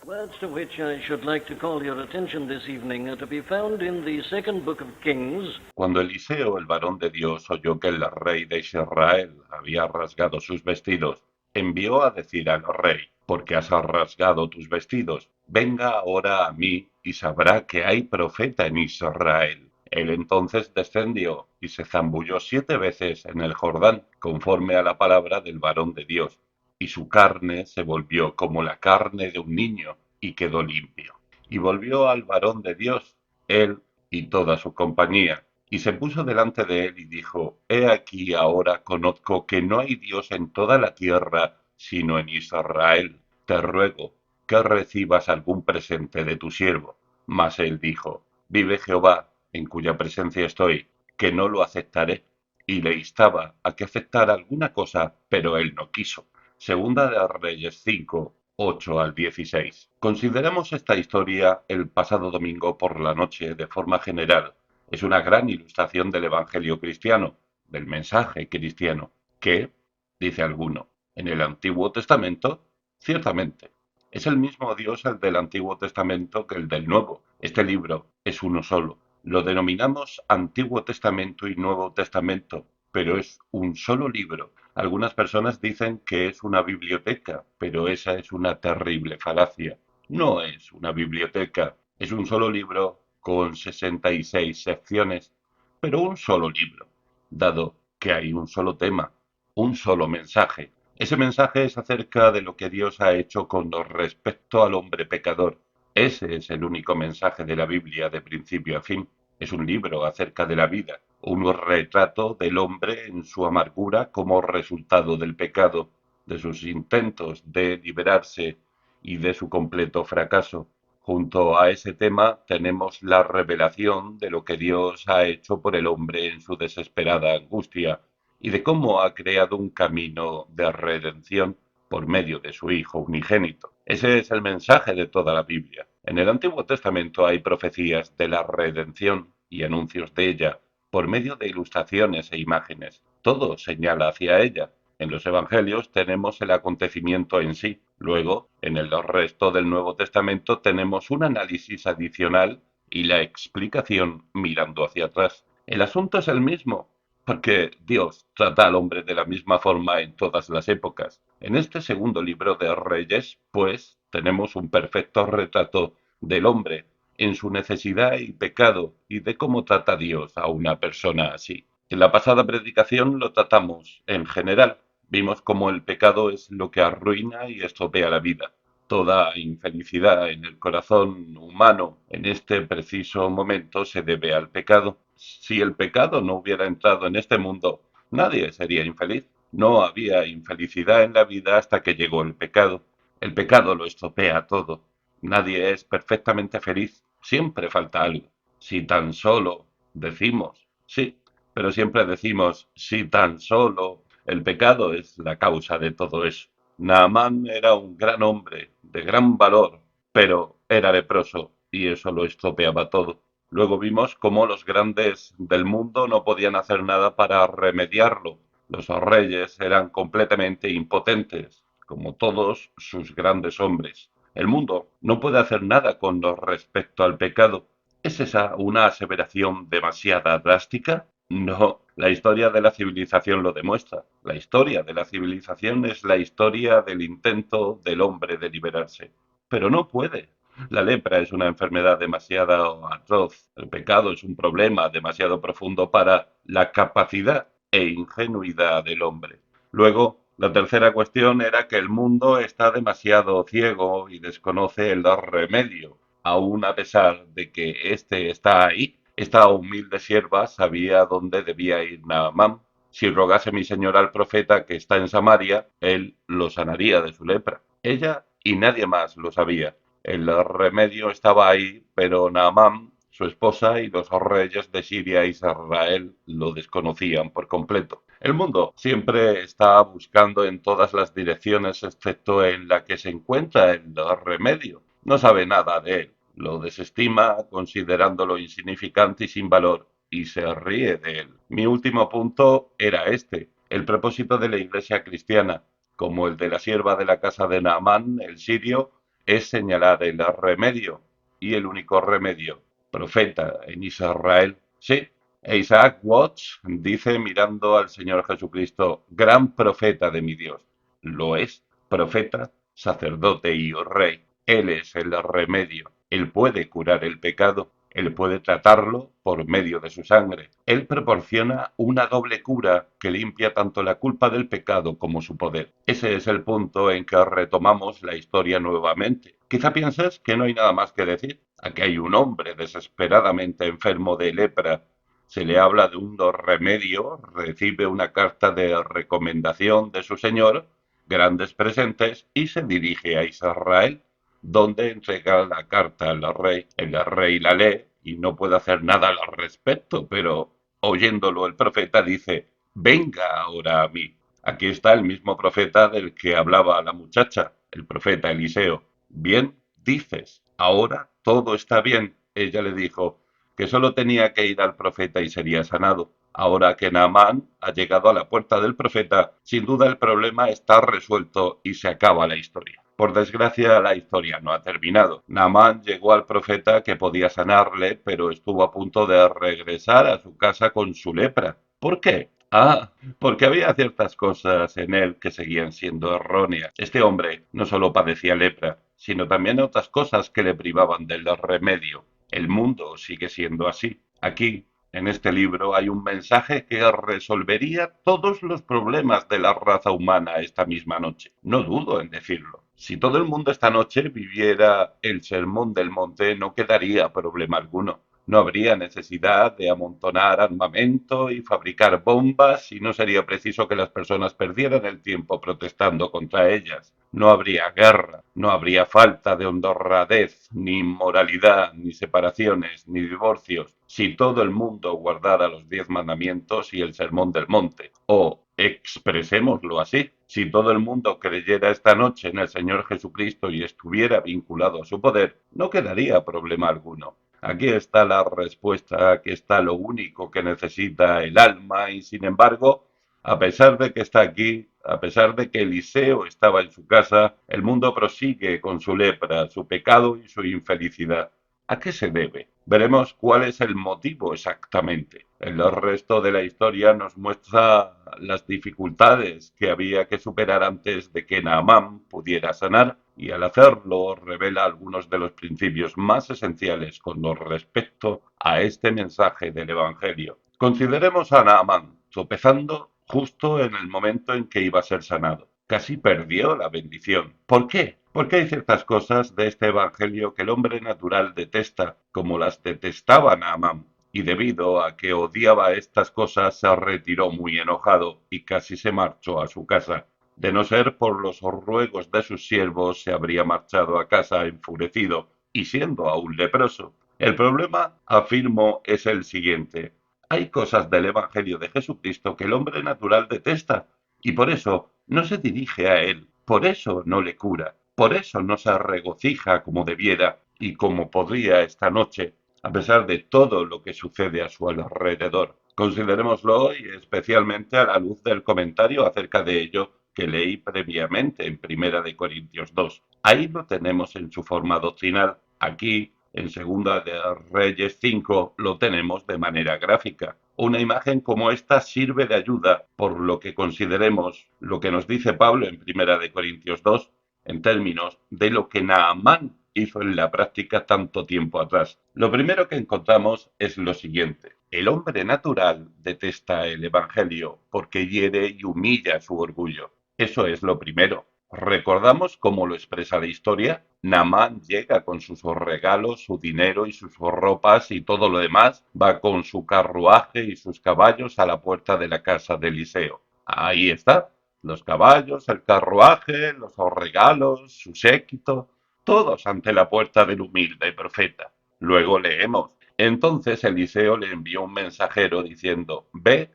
Words to which I should like to call your attention this evening are to be found in the second book of Kings. Cuando Eliseo, el varón de Dios, oyó que el rey de Israel había rasgado sus vestidos, envió a decir al rey: ¿Por qué has rasgado tus vestidos? Venga ahora a mí y sabrá que hay profeta en Israel. Él entonces descendió y se zambulló 7 veces en el Jordán, conforme a la palabra del varón de Dios, y su carne se volvió como la carne de un niño, y quedó limpio. Y volvió al varón de Dios, él y toda su compañía, y se puso delante de él y dijo: He aquí ahora conozco que no hay Dios en toda la tierra sino en Israel. Te ruego que recibas algún presente de tu siervo. Mas él dijo: Vive Jehová, en cuya presencia estoy, que no lo aceptaré. Y le instaba a que aceptara alguna cosa, pero él no quiso. Segunda de Reyes 5, 8 al 16. Consideramos esta historia el pasado domingo por la noche de forma general. Es una gran ilustración del Evangelio cristiano, del mensaje cristiano, que, dice alguno, en el Antiguo Testamento, ciertamente, es el mismo Dios el del Antiguo Testamento que el del Nuevo. Este libro es uno solo. Lo denominamos Antiguo Testamento y Nuevo Testamento, pero es un solo libro. Algunas personas dicen que es una biblioteca, pero esa es una terrible falacia. No es una biblioteca, es un solo libro con 66 secciones, pero un solo libro, dado que hay un solo tema, un solo mensaje. Ese mensaje es acerca de lo que Dios ha hecho con respecto al hombre pecador. Ese es el único mensaje de la Biblia de principio a fin. Es un libro acerca de la vida, un retrato del hombre en su amargura como resultado del pecado, de sus intentos de liberarse y de su completo fracaso. Junto a ese tema tenemos la revelación de lo que Dios ha hecho por el hombre en su desesperada angustia y de cómo ha creado un camino de redención por medio de su Hijo unigénito. Ese es el mensaje de toda la Biblia. En el Antiguo Testamento hay profecías de la redención y anuncios de ella por medio de ilustraciones e imágenes. Todo señala hacia ella. En los Evangelios tenemos el acontecimiento en sí. Luego, en el resto del Nuevo Testamento tenemos un análisis adicional y la explicación mirando hacia atrás. El asunto es el mismo, porque Dios trata al hombre de la misma forma en todas las épocas. En este segundo libro de Reyes, pues, tenemos un perfecto retrato del hombre en su necesidad y pecado y de cómo trata Dios a una persona así. En la pasada predicación lo tratamos en general. Vimos cómo el pecado es lo que arruina y estropea la vida. Toda infelicidad en el corazón humano en este preciso momento se debe al pecado. Si el pecado no hubiera entrado en este mundo, nadie sería infeliz. No había infelicidad en la vida hasta que llegó el pecado. El pecado lo estropea todo. Nadie es perfectamente feliz. Siempre falta algo. Si tan solo decimos, sí, pero siempre decimos, si tan solo el pecado es la causa de todo eso. Naamán era un gran hombre, de gran valor, pero era leproso y eso lo estropeaba todo. Luego vimos cómo los grandes del mundo no podían hacer nada para remediarlo. Los reyes eran completamente impotentes, como todos sus grandes hombres. El mundo no puede hacer nada con respecto al pecado. ¿Es esa una aseveración demasiado drástica? No, la historia de la civilización lo demuestra. La historia de la civilización es la historia del intento del hombre de liberarse. Pero no puede. La lepra es una enfermedad demasiado atroz. El pecado es un problema demasiado profundo para la capacidad e ingenuidad del hombre. Luego, la tercera cuestión era que el mundo está demasiado ciego y desconoce el remedio, aun a pesar de que éste está ahí. Esta humilde sierva sabía dónde debía ir Naamán. Si rogase mi señor al profeta que está en Samaria, él lo sanaría de su lepra. Ella y nadie más lo sabía. El remedio estaba ahí, pero Naamán, su esposa y los reyes de Siria e Israel lo desconocían por completo. El mundo siempre está buscando en todas las direcciones excepto en la que se encuentra el remedio. No sabe nada de él. Lo desestima considerándolo insignificante y sin valor y se ríe de él. Mi último punto era este. El propósito de la iglesia cristiana, como el de la sierva de la casa de Naamán, el sirio, es señalar el remedio, y el único remedio, profeta en Israel. Sí, e Isaac Watts dice mirando al Señor Jesucristo, gran profeta de mi Dios. Lo es, profeta, sacerdote y rey. Él es el remedio. Él puede curar el pecado. Él puede tratarlo por medio de su sangre. Él proporciona una doble cura que limpia tanto la culpa del pecado como su poder. Ese es el punto en que retomamos la historia nuevamente. Quizá pienses que no hay nada más que decir. Aquí hay un hombre desesperadamente enfermo de lepra. Se le habla de un remedio, recibe una carta de recomendación de su señor, grandes presentes, y se dirige a Israel, donde entrega la carta al rey. El rey la lee y no puede hacer nada al respecto, pero oyéndolo el profeta dice, venga ahora a mí. Aquí está el mismo profeta del que hablaba la muchacha, el profeta Eliseo. Bien, dices, ahora todo está bien. Ella le dijo que solo tenía que ir al profeta y sería sanado. Ahora que Naamán ha llegado a la puerta del profeta, sin duda el problema está resuelto y se acaba la historia. Por desgracia, la historia no ha terminado. Naamán llegó al profeta que podía sanarle, pero estuvo a punto de regresar a su casa con su lepra. ¿Por qué? Ah, porque había ciertas cosas en él que seguían siendo erróneas. Este hombre no solo padecía lepra, sino también otras cosas que le privaban del remedio. El mundo sigue siendo así. Aquí, en este libro, hay un mensaje que resolvería todos los problemas de la raza humana esta misma noche. No dudo en decirlo. Si todo el mundo esta noche viviera el sermón del monte, no quedaría problema alguno. No habría necesidad de amontonar armamento y fabricar bombas y no sería preciso que las personas perdieran el tiempo protestando contra ellas. No habría guerra, no habría falta de honradez, ni inmoralidad, ni separaciones, ni divorcios, si todo el mundo guardara los 10 mandamientos y el sermón del monte. O, expresémoslo así, si todo el mundo creyera esta noche en el Señor Jesucristo y estuviera vinculado a su poder, no quedaría problema alguno. Aquí está la respuesta, aquí está lo único que necesita el alma y sin embargo, a pesar de que está aquí, a pesar de que Eliseo estaba en su casa, el mundo prosigue con su lepra, su pecado y su infelicidad. ¿A qué se debe? Veremos cuál es el motivo exactamente. El resto de la historia nos muestra las dificultades que había que superar antes de que Naamán pudiera sanar y al hacerlo revela algunos de los principios más esenciales con respecto a este mensaje del Evangelio. Consideremos a Naamán tropezando justo en el momento en que iba a ser sanado. Casi perdió la bendición. ¿Por qué? Porque hay ciertas cosas de este Evangelio que el hombre natural detesta, como las detestaba Naamán. Y debido a que odiaba estas cosas, se retiró muy enojado y casi se marchó a su casa. De no ser por los ruegos de sus siervos, se habría marchado a casa enfurecido y siendo aún leproso. El problema, afirmo, es el siguiente. Hay cosas del Evangelio de Jesucristo que el hombre natural detesta y por eso no se dirige a él, por eso no le cura, por eso no se regocija como debiera y como podría esta noche, a pesar de todo lo que sucede a su alrededor. Considerémoslo hoy especialmente a la luz del comentario acerca de ello que leí previamente en Primera de Corintios 2. Ahí lo tenemos en su forma doctrinal. Aquí, en Segunda de Reyes 5, lo tenemos de manera gráfica. Una imagen como esta sirve de ayuda por lo que consideremos lo que nos dice Pablo en Primera de Corintios 2 en términos de lo que Naamán hizo en la práctica tanto tiempo atrás. Lo primero que encontramos es lo siguiente. El hombre natural detesta el Evangelio porque hiere y humilla su orgullo. Eso es lo primero. ¿Recordamos cómo lo expresa la historia? Naamán llega con sus regalos, su dinero y sus ropas y todo lo demás, va con su carruaje y sus caballos a la puerta de la casa de Eliseo. Ahí está, los caballos, el carruaje, los regalos, su séquito, todos ante la puerta del humilde profeta. Luego leemos, entonces Eliseo le envió un mensajero diciendo, ve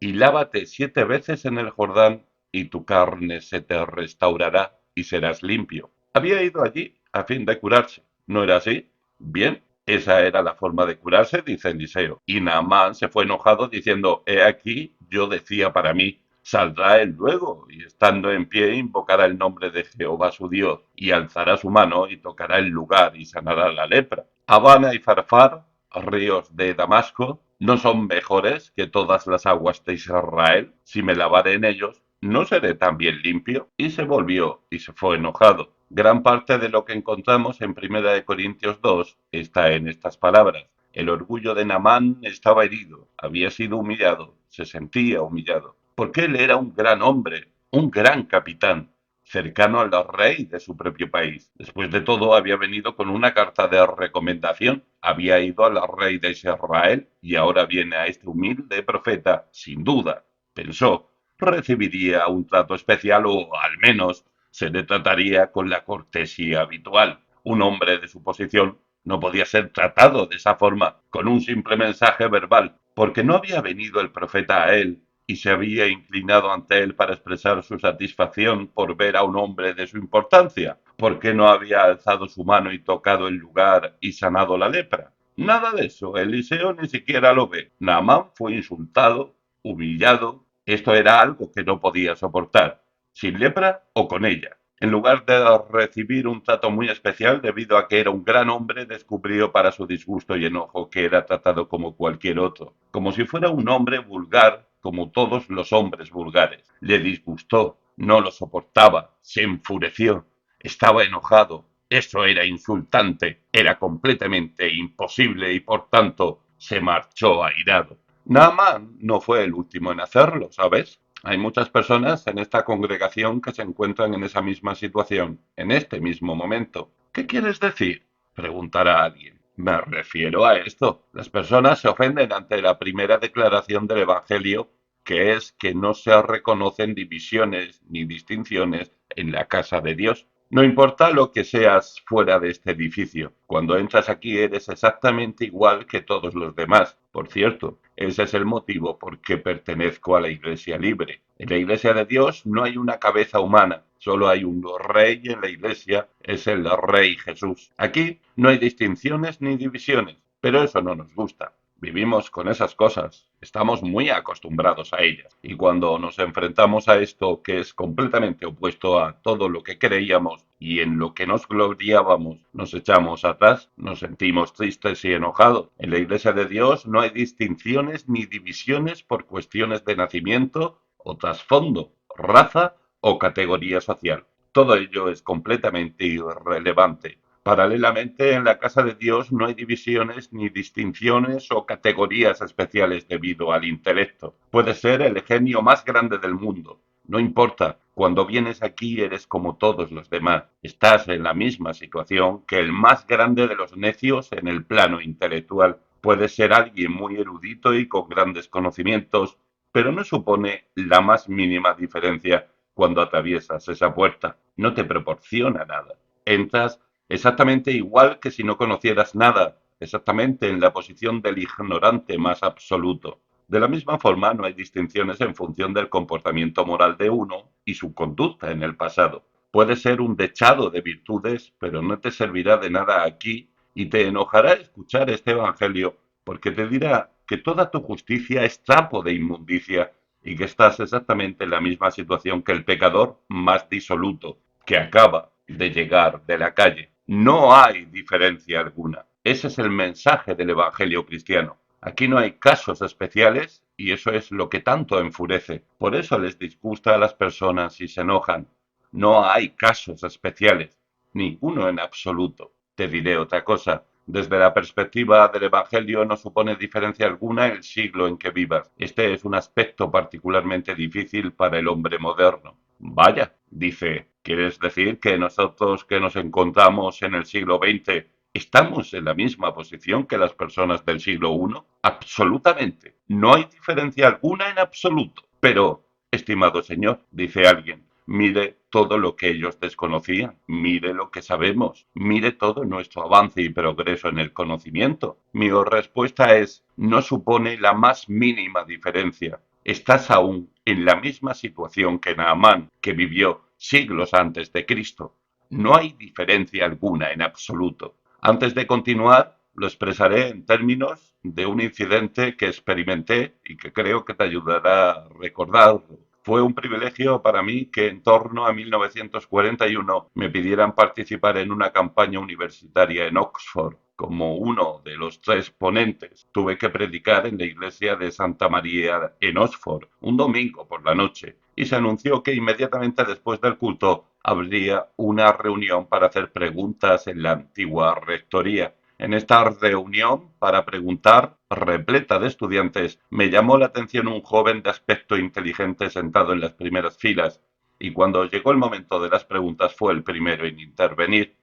y lávate 7 veces en el Jordán y tu carne se te restaurará y serás limpio. Había ido allí a fin de curarse. ¿No era así? Bien, esa era la forma de curarse, dice Eliseo. Y Naamán se fue enojado diciendo, he aquí, yo decía para mí, Saldrá él luego, y estando en pie invocará el nombre de Jehová su Dios, y alzará su mano y tocará el lugar y sanará la lepra. Habana y Farfar, ríos de Damasco, ¿no son mejores que todas las aguas de Israel? Si me lavaré en ellos, ¿no seré también limpio? Y se volvió y se fue enojado. Gran parte de lo que encontramos en Primera de Corintios 2 está en estas palabras. El orgullo de Naamán estaba herido, había sido humillado, se sentía humillado, porque él era un gran hombre, un gran capitán, cercano al rey de su propio país. Después de todo, había venido con una carta de recomendación, había ido al rey de Israel y ahora viene a este humilde profeta, sin duda, pensó, recibiría un trato especial o al menos se le trataría con la cortesía habitual. Un hombre de su posición no podía ser tratado de esa forma, con un simple mensaje verbal, porque no había venido el profeta a él y se había inclinado ante él para expresar su satisfacción por ver a un hombre de su importancia. ¿Por qué no había alzado su mano y tocado el lugar y sanado la lepra? Nada de eso, Eliseo ni siquiera lo ve. Naamán fue insultado, humillado. Esto era algo que no podía soportar, sin lepra o con ella. En lugar de recibir un trato muy especial debido a que era un gran hombre, descubrió para su disgusto y enojo que era tratado como cualquier otro, como si fuera un hombre vulgar, como todos los hombres vulgares. Le disgustó, no lo soportaba, se enfureció, estaba enojado. Eso era insultante, era completamente imposible y por tanto se marchó airado. Naaman no fue el último en hacerlo, ¿sabes? Hay muchas personas en esta congregación que se encuentran en esa misma situación, en este mismo momento. ¿Qué quieres decir? Preguntará alguien. Me refiero a esto. Las personas se ofenden ante la primera declaración del Evangelio, que es que no se reconocen divisiones ni distinciones en la casa de Dios. No importa lo que seas fuera de este edificio, cuando entras aquí eres exactamente igual que todos los demás. Por cierto, ese es el motivo por que pertenezco a la Iglesia Libre. En la Iglesia de Dios no hay una cabeza humana, solo hay un rey en la Iglesia, es el Rey Jesús. Aquí no hay distinciones ni divisiones, pero eso no nos gusta. Vivimos con esas cosas, estamos muy acostumbrados a ellas, y cuando nos enfrentamos a esto que es completamente opuesto a todo lo que creíamos y en lo que nos gloriábamos, nos echamos atrás, nos sentimos tristes y enojados. En la Iglesia de Dios no hay distinciones ni divisiones por cuestiones de nacimiento o trasfondo, raza o categoría social. Todo ello es completamente irrelevante. Paralelamente, en la casa de Dios no hay divisiones ni distinciones o categorías especiales debido al intelecto. Puedes ser el genio más grande del mundo. No importa, cuando vienes aquí eres como todos los demás. Estás en la misma situación que el más grande de los necios en el plano intelectual. Puedes ser alguien muy erudito y con grandes conocimientos, pero no supone la más mínima diferencia cuando atraviesas esa puerta. No te proporciona nada. Entras exactamente igual que si no conocieras nada, exactamente en la posición del ignorante más absoluto. De la misma forma, no hay distinciones en función del comportamiento moral de uno y su conducta en el pasado. Puede ser un dechado de virtudes, pero no te servirá de nada aquí y te enojará escuchar este Evangelio porque te dirá que toda tu justicia es trapo de inmundicia y que estás exactamente en la misma situación que el pecador más disoluto que acaba de llegar de la calle. No hay diferencia alguna. Ese es el mensaje del Evangelio cristiano. Aquí no hay casos especiales y eso es lo que tanto enfurece. Por eso les disgusta a las personas y se enojan. No hay casos especiales, ninguno en absoluto. Te diré otra cosa. Desde la perspectiva del Evangelio no supone diferencia alguna el siglo en que vivas. Este es un aspecto particularmente difícil para el hombre moderno. Vaya, dice, ¿quieres decir que nosotros que nos encontramos en el siglo XX estamos en la misma posición que las personas del siglo I? Absolutamente. No hay diferencia alguna en absoluto. Pero, estimado señor, dice alguien, mire todo lo que ellos desconocían, mire lo que sabemos, mire todo nuestro avance y progreso en el conocimiento. Mi respuesta es, no supone la más mínima diferencia. Estás aún en la misma situación que Naamán, que vivió siglos antes de Cristo. No hay diferencia alguna en absoluto. Antes de continuar, lo expresaré en términos de un incidente que experimenté y que creo que te ayudará a recordarlo. Fue un privilegio para mí que en torno a 1941 me pidieran participar en una campaña universitaria en Oxford. Como uno de los 3 ponentes, tuve que predicar en la iglesia de Santa María en Oxford un domingo por la noche y se anunció que inmediatamente después del culto habría una reunión para hacer preguntas en la antigua rectoría. En esta reunión para preguntar, repleta de estudiantes, me llamó la atención un joven de aspecto inteligente sentado en las primeras filas, y cuando llegó el momento de las preguntas fue el primero en intervenir.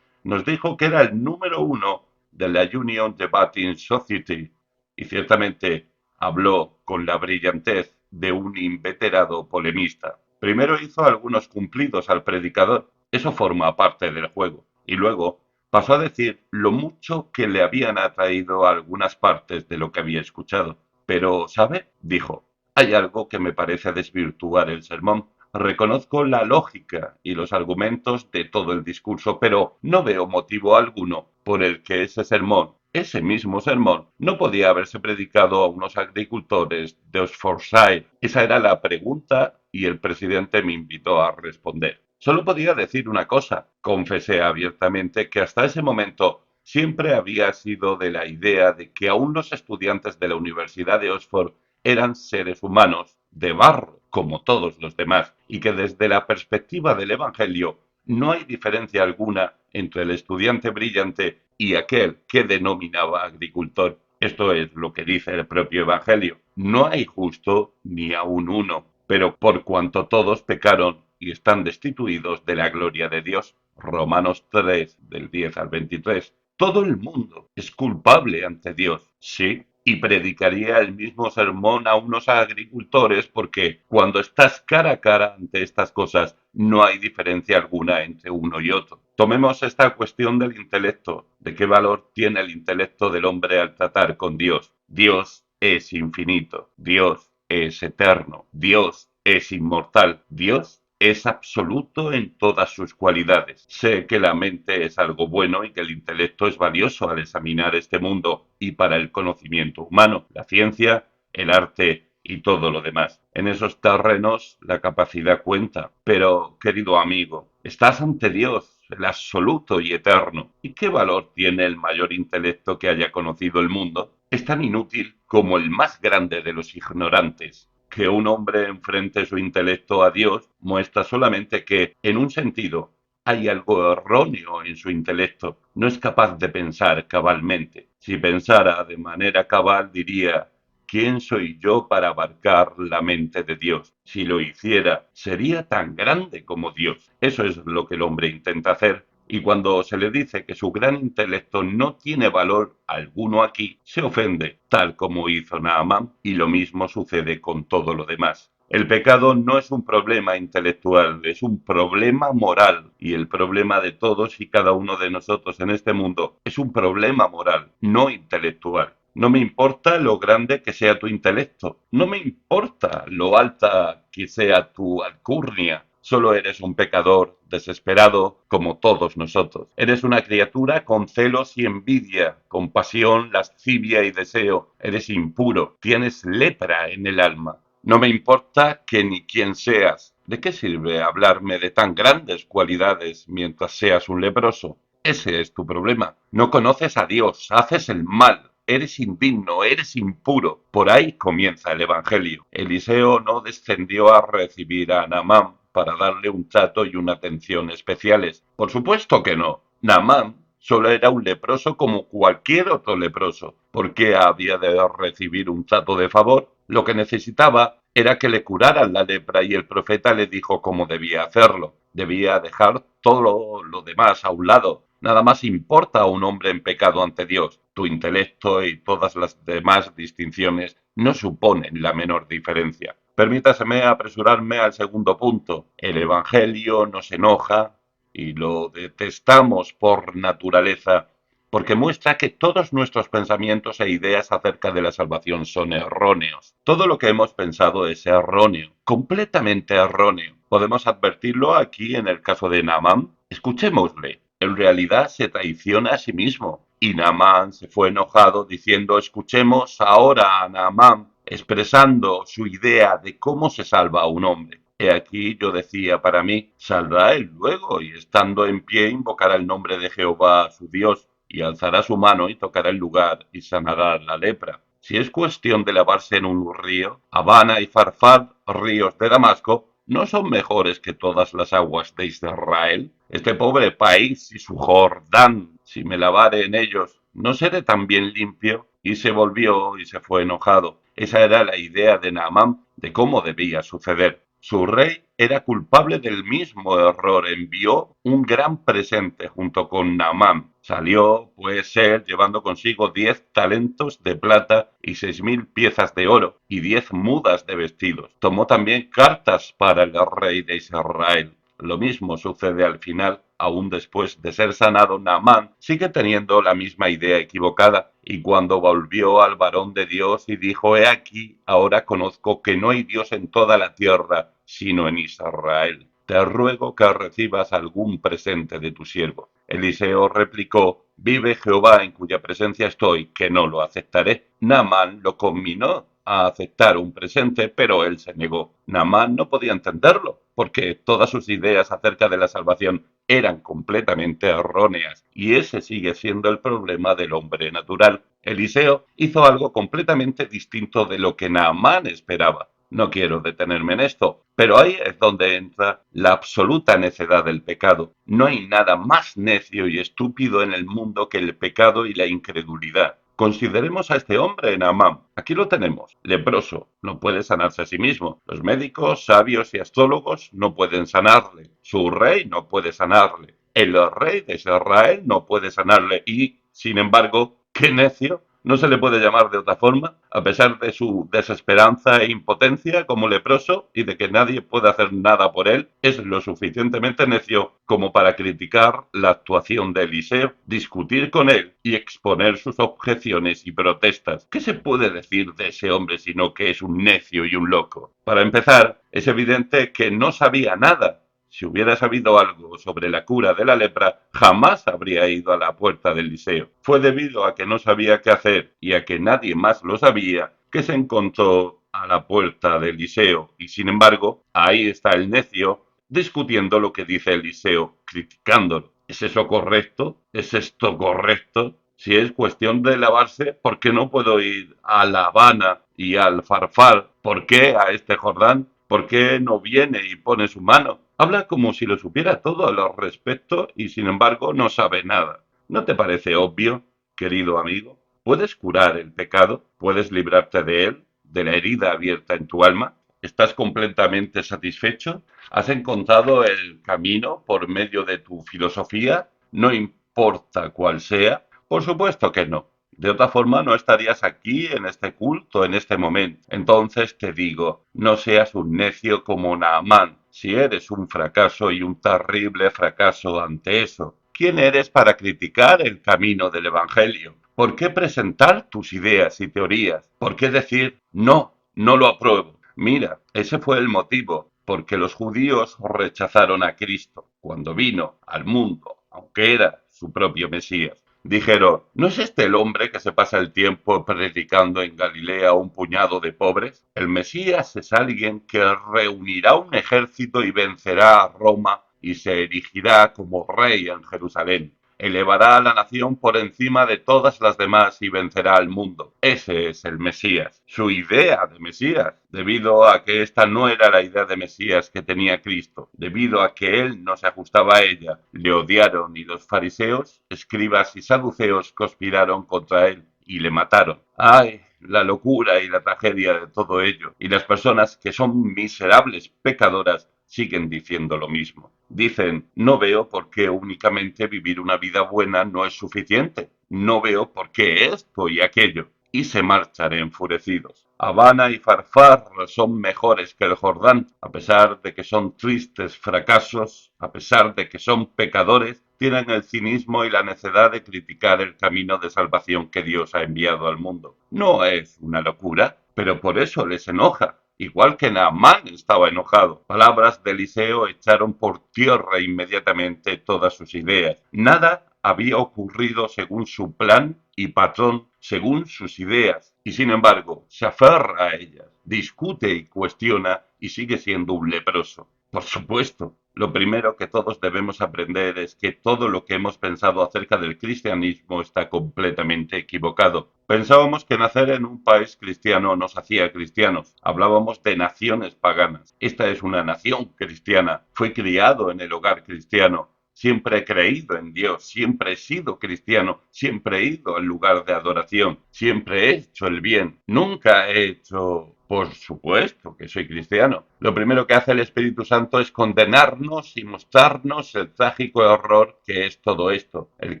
Nos dijo que era el número uno de la Union Debating Society, y ciertamente habló con la brillantez de un inveterado polemista. Primero hizo algunos cumplidos al predicador, eso forma parte del juego, y luego pasó a decir lo mucho que le habían atraído algunas partes de lo que había escuchado. Pero, ¿sabe? Dijo, hay algo que me parece desvirtuar el sermón. Reconozco la lógica y los argumentos de todo el discurso, pero no veo motivo alguno por el que ese mismo sermón, no podía haberse predicado a unos agricultores de Oxfordshire. Esa era la pregunta y el presidente me invitó a responder. Solo podía decir una cosa. Confesé abiertamente que hasta ese momento siempre había sido de la idea de que aún los estudiantes de la Universidad de Oxford eran seres humanos de barro, como todos los demás, y que desde la perspectiva del Evangelio no hay diferencia alguna entre el estudiante brillante y aquel que denominaba agricultor. Esto es lo que dice el propio Evangelio. No hay justo ni aun uno, pero por cuanto todos pecaron y están destituidos de la gloria de Dios. Romanos 3, del 10 al 23. Todo el mundo es culpable ante Dios, sí, y predicaría el mismo sermón a unos agricultores porque cuando estás cara a cara ante estas cosas no hay diferencia alguna entre uno y otro. Tomemos esta cuestión del intelecto. ¿De qué valor tiene el intelecto del hombre al tratar con Dios? Dios es infinito, Dios es eterno, Dios es inmortal, Dios es absoluto en todas sus cualidades. Sé que la mente es algo bueno y que el intelecto es valioso al examinar este mundo y para el conocimiento humano, la ciencia, el arte y todo lo demás. En esos terrenos la capacidad cuenta. Pero, querido amigo, estás ante Dios, el absoluto y eterno. ¿Y qué valor tiene el mayor intelecto que haya conocido el mundo? Es tan inútil como el más grande de los ignorantes. Que un hombre enfrente su intelecto a Dios muestra solamente que, en un sentido, hay algo erróneo en su intelecto. No es capaz de pensar cabalmente. Si pensara de manera cabal, diría, ¿quién soy yo para abarcar la mente de Dios? Si lo hiciera, sería tan grande como Dios. Eso es lo que el hombre intenta hacer. Y cuando se le dice que su gran intelecto no tiene valor alguno aquí, se ofende, tal como hizo Naaman, y lo mismo sucede con todo lo demás. El pecado no es un problema intelectual, es un problema moral, y el problema de todos y cada uno de nosotros en este mundo es un problema moral, no intelectual. No me importa lo grande que sea tu intelecto, no me importa lo alta que sea tu alcurnia, solo eres un pecador desesperado como todos nosotros. Eres una criatura con celos y envidia, con pasión, lascivia y deseo. Eres impuro, tienes lepra en el alma. No me importa que ni quién seas. ¿De qué sirve hablarme de tan grandes cualidades mientras seas un leproso? Ese es tu problema. No conoces a Dios, haces el mal, eres indigno, eres impuro. Por ahí comienza el Evangelio. Eliseo no descendió a recibir a Naamán para darle un trato y una atención especiales. Por supuesto que no. Naamán solo era un leproso como cualquier otro leproso. ¿Por qué había de recibir un trato de favor? Lo que necesitaba era que le curaran la lepra y el profeta le dijo cómo debía hacerlo. Debía dejar todo lo demás a un lado. Nada más importa a un hombre en pecado ante Dios. Tu intelecto y todas las demás distinciones no suponen la menor diferencia. Permítaseme apresurarme al segundo punto. El Evangelio nos enoja y lo detestamos por naturaleza porque muestra que todos nuestros pensamientos e ideas acerca de la salvación son erróneos. Todo lo que hemos pensado es erróneo, completamente erróneo. Podemos advertirlo aquí en el caso de Naamán. Escuchémosle. En realidad se traiciona a sí mismo. Y Naamán se fue enojado diciendo, escuchemos ahora a Naamán. expresando su idea de cómo se salva a un hombre. He aquí yo decía para mí, saldrá él luego y estando en pie invocará el nombre de Jehová su Dios y alzará su mano y tocará el lugar y sanará la lepra. Si es cuestión de lavarse en un río, Habana y Farfad, ríos de Damasco, ¿no son mejores que todas las aguas de Israel? Este pobre país y su Jordán, si me lavare en ellos, ¿no seré también limpio? Y se volvió y se fue enojado. Esa era la idea de Naamán de cómo debía suceder. Su rey era culpable del mismo error. Envió un gran presente junto con Naamán. Salió, pues, él llevando consigo 10 talentos de plata y 6000 piezas de oro y 10 mudas de vestidos. Tomó también cartas para el rey de Israel. Lo mismo sucede al final, aún después de ser sanado, Naamán sigue teniendo la misma idea equivocada, y cuando volvió al varón de Dios y dijo, he aquí, ahora conozco que no hay Dios en toda la tierra, sino en Israel. Te ruego que recibas algún presente de tu siervo. Eliseo replicó, vive Jehová en cuya presencia estoy, que no lo aceptaré. Naamán lo conminó a aceptar un presente, pero él se negó. Naamán no podía entenderlo, porque todas sus ideas acerca de la salvación eran completamente erróneas, y ese sigue siendo el problema del hombre natural. Eliseo hizo algo completamente distinto de lo que Naamán esperaba. No quiero detenerme en esto, pero ahí es donde entra la absoluta necedad del pecado. No hay nada más necio y estúpido en el mundo que el pecado y la incredulidad. Consideremos a este hombre, Naamán. Aquí lo tenemos, leproso, no puede sanarse a sí mismo. Los médicos, sabios y astrólogos no pueden sanarle. Su rey no puede sanarle. El rey de Israel no puede sanarle. Y, sin embargo, qué necio, no se le puede llamar de otra forma, a pesar de su desesperanza e impotencia como leproso y de que nadie puede hacer nada por él, es lo suficientemente necio como para criticar la actuación de Eliseo, discutir con él y exponer sus objeciones y protestas. ¿Qué se puede decir de ese hombre sino que es un necio y un loco? Para empezar, es evidente que no sabía nada. Si hubiera sabido algo sobre la cura de la lepra, jamás habría ido a la puerta de Eliseo. Fue debido a que no sabía qué hacer y a que nadie más lo sabía que se encontró a la puerta de Eliseo. Y sin embargo, ahí está el necio discutiendo lo que dice Eliseo, criticándolo. ¿Es eso correcto? ¿Es esto correcto? Si es cuestión de lavarse, ¿por qué no puedo ir a La Habana y al Farfar? ¿Por qué a este Jordán? ¿Por qué no viene y pone su mano? Habla como si lo supiera todo al respecto y sin embargo no sabe nada. ¿No te parece obvio, querido amigo? ¿Puedes curar el pecado? ¿Puedes librarte de él, de la herida abierta en tu alma? ¿Estás completamente satisfecho? ¿Has encontrado el camino por medio de tu filosofía? No importa cuál sea. Por supuesto que no. De otra forma no estarías aquí en este culto en este momento. Entonces te digo, no seas un necio como Naamán. Si eres un fracaso y un terrible fracaso ante eso, ¿quién eres para criticar el camino del Evangelio? ¿Por qué presentar tus ideas y teorías? ¿Por qué decir no, no lo apruebo? Mira, ese fue el motivo, porque los judíos rechazaron a Cristo cuando vino al mundo, aunque era su propio Mesías. Dijeron, ¿no es este el hombre que se pasa el tiempo predicando en Galilea a un puñado de pobres? El Mesías es alguien que reunirá un ejército y vencerá a Roma y se erigirá como rey en Jerusalén. Elevará a la nación por encima de todas las demás y vencerá al mundo. Ese es el Mesías, su idea de Mesías, debido a que esta no era la idea de Mesías que tenía Cristo, debido a que él no se ajustaba a ella. Le odiaron y los fariseos, escribas y saduceos conspiraron contra él y le mataron. ¡Ay! La locura y la tragedia de todo ello. Y las personas que son miserables pecadoras siguen diciendo lo mismo. Dicen, no veo por qué únicamente vivir una vida buena no es suficiente. No veo por qué esto y aquello. Y se marchan enfurecidos. Habana y Farfar son mejores que el Jordán, a pesar de que son tristes fracasos, a pesar de que son pecadores, tienen el cinismo y la necedad de criticar el camino de salvación que Dios ha enviado al mundo. No es una locura, pero por eso les enoja. Igual que Naamán estaba enojado. Palabras de Eliseo echaron por tierra inmediatamente todas sus ideas. Nada había ocurrido según su plan y patrón, según sus ideas. y sin embargo se aferra a ellas, discute y cuestiona y sigue siendo un leproso. Por supuesto, lo primero que todos debemos aprender es que todo lo que hemos pensado acerca del cristianismo está completamente equivocado. Pensábamos que nacer en un país cristiano nos hacía cristianos. Hablábamos de naciones paganas. Esta es una nación cristiana. Fue criado en el hogar cristiano. Siempre he creído en Dios, siempre he sido cristiano, siempre he ido al lugar de adoración, siempre he hecho el bien, nunca he hecho... Por supuesto que soy cristiano. Lo primero que hace el Espíritu Santo es condenarnos y mostrarnos el trágico error que es todo esto. El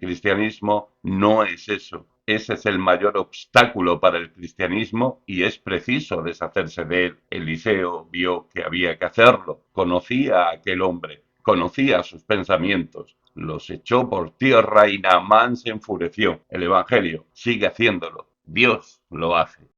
cristianismo no es eso. Ese es el mayor obstáculo para el cristianismo y es preciso deshacerse de él. Eliseo vio que había que hacerlo. Conocía a aquel hombre, conocía sus pensamientos, los echó por tierra y Naamán se enfureció. El Evangelio sigue haciéndolo. Dios lo hace.